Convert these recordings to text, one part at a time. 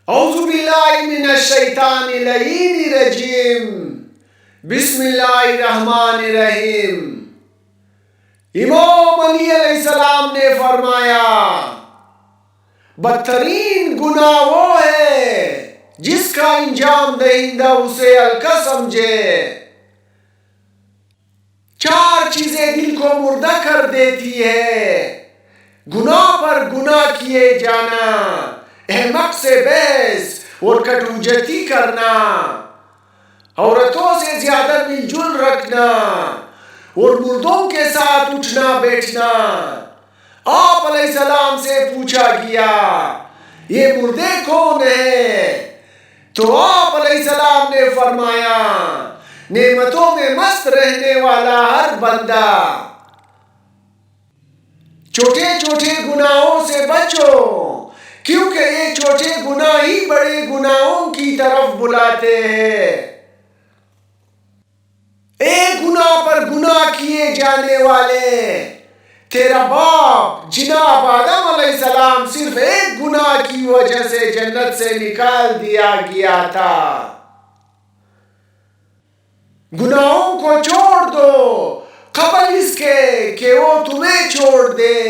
اعوذ باللہ من الشیطان اللعین الرجیم بسم اللہ الرحمن الرحیم۔ امام علی علیہ السلام نے فرمایا بدترین گناہ وہ ہے جس کا انجام دہندہ اسے ہلکا سمجھے۔ چار چیزیں دل کو مردہ کر دیتی ہے: گناہ پر گناہ کیے جانا، احمق سے بحث اور کٹوجتی کرنا، عورتوں سے زیادہ مل جل رکھنا اور مردوں کے ساتھ اٹھنا بیٹھنا۔ آپ علیہ السلام سے پوچھا گیا یہ مردے کون ہیں؟ تو آپ علیہ السلام نے فرمایا نعمتوں میں مست رہنے والا ہر بندہ۔ چھوٹے چھوٹے گناہوں سے بچو، کیونکہ یہ چھوٹے گناہ ہی بڑے گناہوں کی طرف بلاتے ہیں۔ ایک گناہ پر گناہ کیے جانے والے تیرا باپ جناب آدم علیہ السلام صرف ایک گناہ کی وجہ سے جنت سے نکال دیا گیا تھا۔ گناہوں کو چھوڑ دو قبل اس کے کہ وہ تمہیں چھوڑ دے۔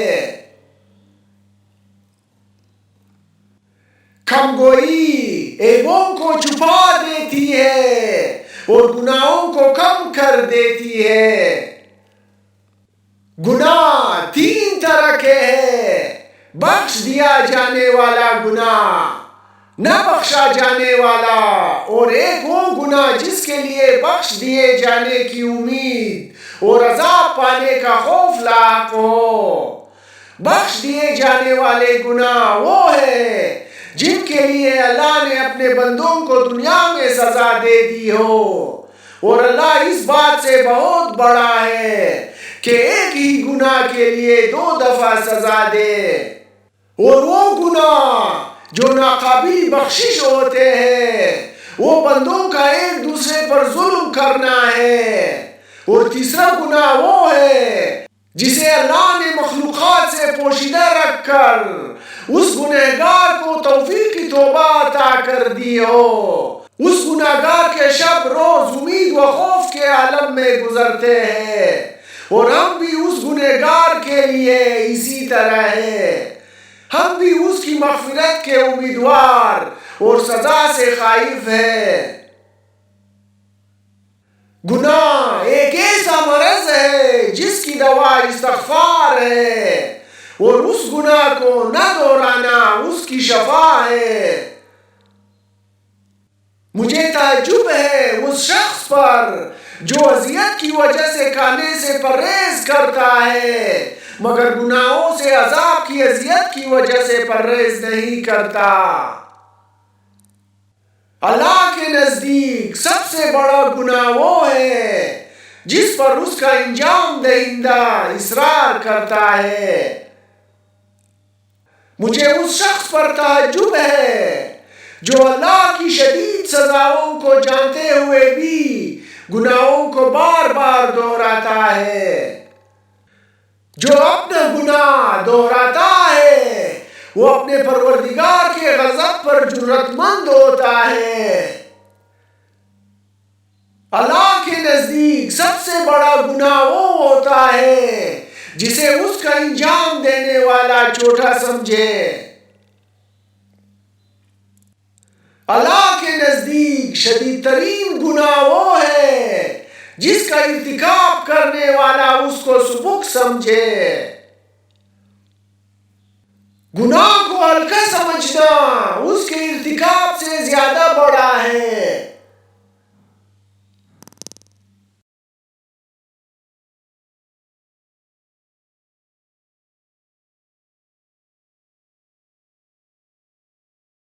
کم گوئی عیبوں کو چھپا دیتی ہے اور گناہوں کو کم کر دیتی ہے۔ گناہ تین طرح کے ہیں: بخش دیا جانے والا گناہ، نہ بخشا جانے والا، اور ایک وہ گناہ جس کے لیے بخش دیے جانے کی امید اور عذاب پانے کا خوف لاحق ہو۔ بخش دیے جانے والے گناہ وہ ہیں جن کے لیے اللہ نے اپنے بندوں کو دنیا میں سزا دے دی ہو، اور اللہ اس بات سے بہت بڑا ہے کہ ایک ہی گناہ کے لیے 2 دفعہ سزا دے۔ اور وہ گناہ جو ناقابل بخشش ہوتے ہیں وہ بندوں کا ایک دوسرے پر ظلم کرنا ہے۔ اور تیسرا گناہ وہ ہے جسے اللہ نے مخلوقات سے پوشیدہ رکھ کر اس گنہگار کو توفیق کی توبہ عطا کر دی ہو۔ اس گنہگار کے شب روز امید و خوف کے عالم میں گزرتے ہیں، اور ہم بھی اس گنہگار کے لیے اسی طرح ہیں۔ ہم بھی اس کی مغفرت کے امیدوار اور سزا سے خائف ہیں۔ گناہ ایک ایسا مرض ہے جس کی دوا استغفار ہے، اور اس گناہ کو نہ دہرانا اس کی شفا ہے۔ مجھے تعجب ہے اس شخص پر جو اذیت کی وجہ سے کھانے سے پرہیز کرتا ہے مگر گناہوں سے عذاب کی اذیت کی وجہ سے پرہیز نہیں کرتا۔ اللہ کے نزدیک سب سے بڑا گناہ وہ ہے جس پر اس کا انجام دہندہ اصرار کرتا ہے۔ مجھے اس شخص پر تعجب ہے جو اللہ کی شدید سزاؤں کو جانتے ہوئے بھی گناہوں کو بار بار دہراتا ہے۔ جو اپنا گناہ دہراتا ہے وہ اپنے پروردگار کے غضب پر جرأت مند ہوتا ہے۔ اللہ کے نزدیک سب سے بڑا گناہ وہ ہوتا ہے جسے اس کا انجام دینے والا چھوٹا سمجھے۔ اللہ کے نزدیک شدید ترین گناہ وہ ہے جس کا ارتکاب کرنے والا اس کو سبک سمجھے۔ گناہ کو ہلکا سمجھنا